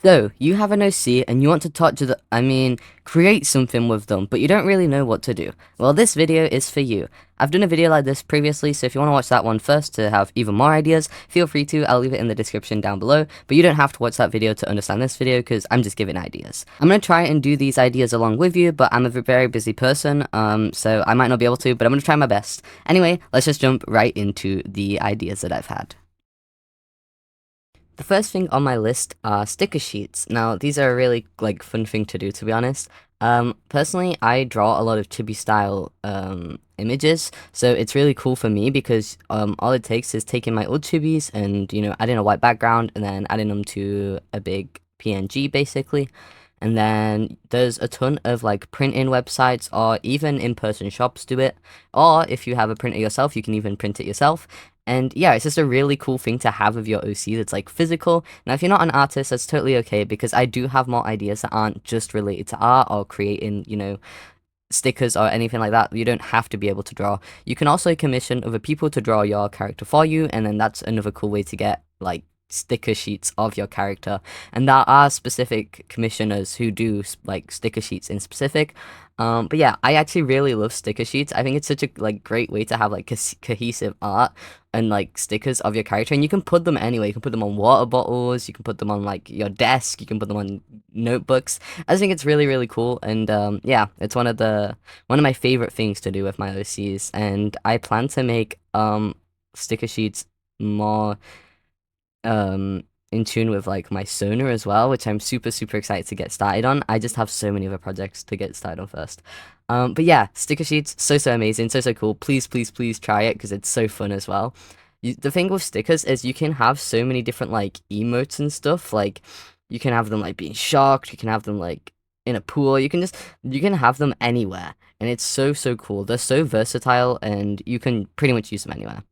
So, you have an OC and you want to create something with them, but you don't really know what to do. Well, this video is for you. I've done a video like this previously, so if you want to watch that one first to have even more ideas, feel free to. I'll leave it in the description down below, but you don't have to watch that video to understand this video because I'm just giving ideas. I'm going to try and do these ideas along with you, but I'm a very busy person, so I might not be able to, but I'm going to try my best. Anyway, let's just jump right into the ideas that I've had. The first thing on my list are sticker sheets. Now, these are a really fun thing to do, to be honest. Personally, I draw a lot of chibi style images, so it's really cool for me because all it takes is taking my old chibis and adding a white background and then adding them to a big PNG basically. And then there's a ton of like printing websites or even in-person shops do it. Or if you have a printer yourself, you can even print it yourself. And yeah, it's just a really cool thing to have of your OC that's like physical. Now, if you're not an artist, that's totally okay because I do have more ideas that aren't just related to art or creating, stickers or anything like that. You don't have to be able to draw. You can also commission other people to draw your character for you, and then that's another cool way to get like sticker sheets of your character. And there are specific commissioners who do like sticker sheets in specific. But yeah, I actually really love sticker sheets. I think it's such a great way to have like cohesive art and like stickers of your character, and you can put them anywhere. You can put them on water bottles, you can put them on like your desk, you can put them on notebooks. I just think it's really cool, and yeah, it's one of my favorite things to do with my OCs, and I plan to make sticker sheets more in tune with like my Sona as well, which I'm super excited to get started on. I just have so many other projects to get started on first. But yeah, sticker sheets, so amazing, so cool. Please try it because it's so fun as well. The thing with stickers is you can have so many different like emotes and stuff. Like you can have them like being shocked, you can have them like in a pool, you can have them anywhere. And it's so cool. They're so versatile and you can pretty much use them anywhere.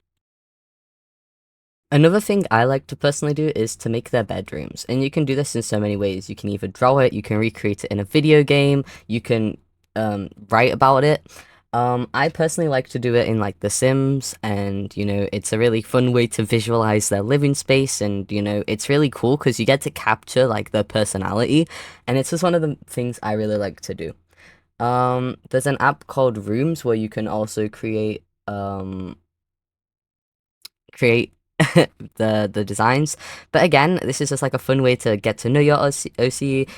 Another thing I like to personally do is to make their bedrooms, and you can do this in so many ways. You can either draw it, you can recreate it in a video game, you can write about it. I personally like to do it in like The Sims, and it's a really fun way to visualize their living space, and it's really cool because you get to capture like their personality, and it's just one of the things I really like to do. There's an app called Rooms where you can also create the designs. But again, this is just like a fun way to get to know your OC,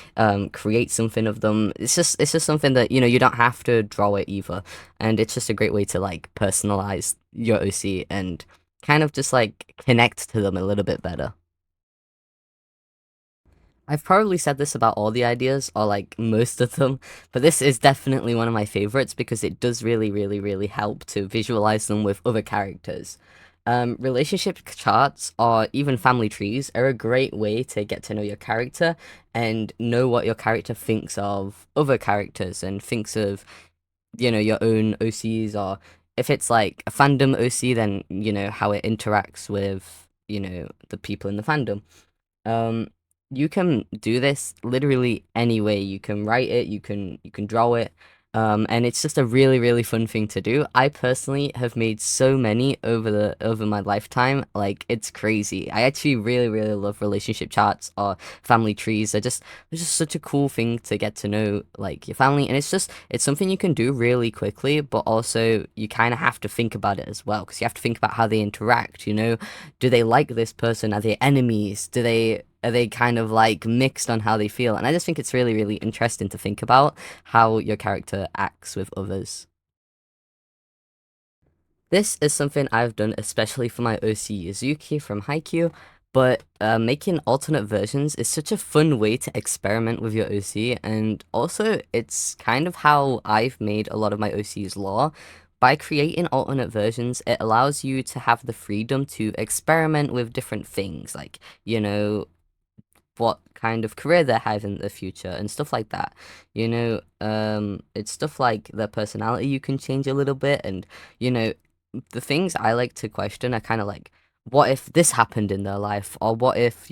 create something of them. It's just something that you don't have to draw it either, and it's just a great way to like personalize your OC and kind of just like connect to them a little bit better. I've probably said this about all the ideas, or like most of them, but this is definitely one of my favorites because it does really help to visualize them with other characters. Relationship charts or even family trees are a great way to get to know your character and know what your character thinks of other characters and thinks of, your own OCs, or if it's like a fandom OC, then how it interacts with, the people in the fandom. Um, you can do this literally any way. You can write it, you can draw it, and it's just a really fun thing to do. I personally have made so many over my lifetime, like it's crazy. I actually really love relationship charts or family trees. They're just such a cool thing to get to know like your family, and it's something you can do really quickly, but also you kind of have to think about it as well because you have to think about how they interact. Do they like this person? Are they enemies? Are they kind of like mixed on how they feel? And I just think it's really interesting to think about how your character acts with others. This is something I've done especially for my OC Yuzuki from Haikyuu, but making alternate versions is such a fun way to experiment with your OC, and also it's kind of how I've made a lot of my OC's lore. By creating alternate versions, it allows you to have the freedom to experiment with different things, like, what kind of career they have in the future and stuff like that. It's stuff like their personality you can change a little bit, and you know, the things I like to question are kind of like, what if this happened in their life, or what if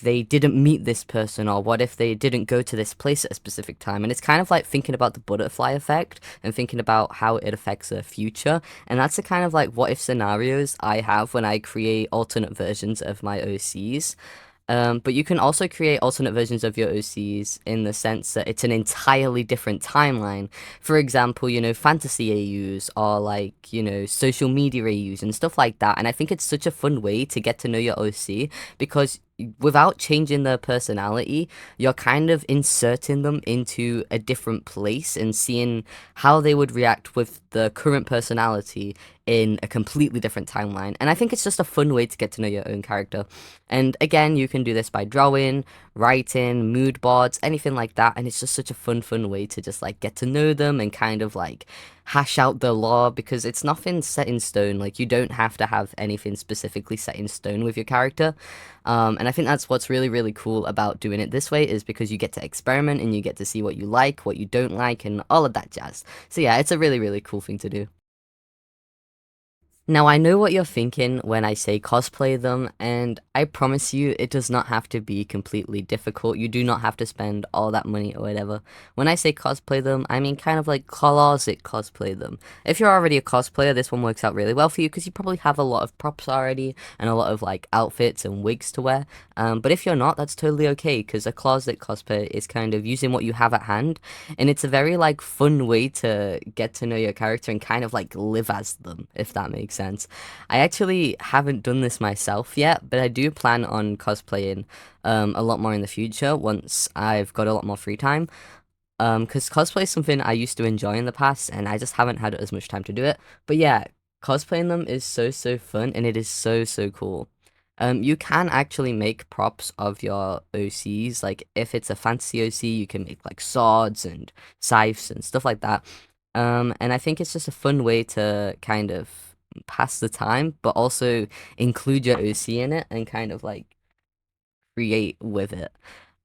they didn't meet this person, or what if they didn't go to this place at a specific time? And it's kind of like thinking about the butterfly effect and thinking about how it affects their future. And that's the kind of like what if scenarios I have when I create alternate versions of my OCs. But you can also create alternate versions of your OCs in the sense that it's an entirely different timeline. For example, fantasy AUs or like, social media AUs and stuff like that. And I think it's such a fun way to get to know your OC because without changing their personality, you're kind of inserting them into a different place and seeing how they would react with the current personality in a completely different timeline. And I think it's just a fun way to get to know your own character. And again, you can do this by drawing, writing, mood boards, anything like that. And it's just such a fun way to just like get to know them and kind of like hash out the lore because it's nothing set in stone. Like you don't have to have anything specifically set in stone with your character. And I think that's what's really cool about doing it this way is because you get to experiment and you get to see what you like, what you don't like, and all of that jazz. So yeah, it's a really cool thing to do. Now, I know what you're thinking when I say cosplay them, and I promise you it does not have to be completely difficult. You do not have to spend all that money or whatever. When I say cosplay them, I mean kind of like closet cosplay them. If you're already a cosplayer, this one works out really well for you because you probably have a lot of props already and a lot of like outfits and wigs to wear. But if you're not, that's totally okay because a closet cosplay is kind of using what you have at hand, and it's a very like fun way to get to know your character and kind of like live as them, if that makes sense. I actually haven't done this myself yet, but I do plan on cosplaying a lot more in the future once I've got a lot more free time. Because cosplay is something I used to enjoy in the past, and I just haven't had as much time to do it. But yeah, cosplaying them is so fun, and it is so cool. You can actually make props of your OCs. Like if it's a fantasy OC, you can make like swords and scythes and stuff like that. And I think it's just a fun way to kind of pass the time, but also include your OC in it and kind of like create with it.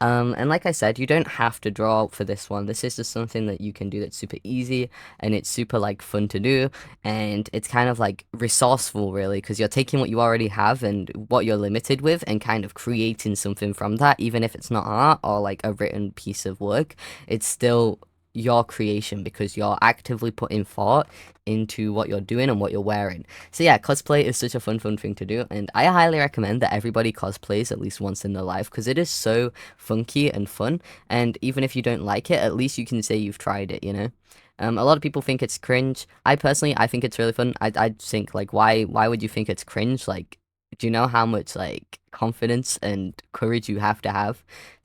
And like I said, you don't have to draw for this one. This is just something that you can do that's super easy and it's super like fun to do. And it's kind of like resourceful, really, because you're taking what you already have and what you're limited with and kind of creating something from that, even if it's not art or like a written piece of work. It's still your creation because you're actively putting thought into what you're doing and what you're wearing. So yeah, cosplay is such a fun thing to do, and I highly recommend that everybody cosplays at least once in their life because it is so funky and fun. And even if you don't like it, at least you can say you've tried it. A lot of people think it's cringe. I personally, I think it's really fun. I think like why would you think it's cringe? Like, do you know how much like confidence and courage you have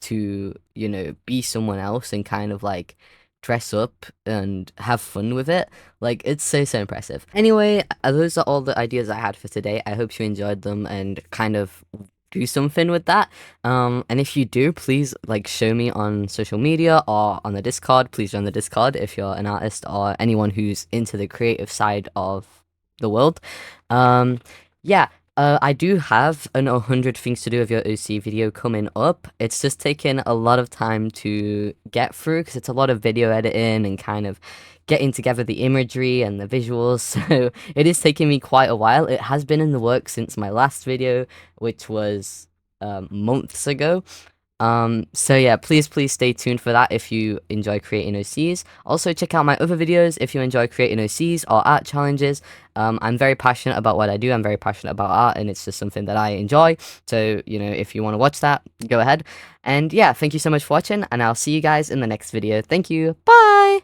to be someone else and kind of like dress up and have fun with it? Like, it's so impressive. Anyway, those are all the ideas I had for today. I hope you enjoyed them and kind of do something with that. And if you do, please like show me on social media or on the Discord. Please join the Discord if you're an artist or anyone who's into the creative side of the world. Um, yeah, I do have an 100 things to do with your OC video coming up. It's just taken a lot of time to get through because it's a lot of video editing and kind of getting together the imagery and the visuals. So it is taking me quite a while. It has been in the works since my last video, which was months ago. So yeah, please stay tuned for that if you enjoy creating OCs. Also, check out my other videos if you enjoy creating OCs or art challenges. I'm very passionate about what I do. I'm very passionate about art, and it's just something that I enjoy. So, if you want to watch that, go ahead. And yeah, thank you so much for watching, and I'll see you guys in the next video. Thank you. Bye!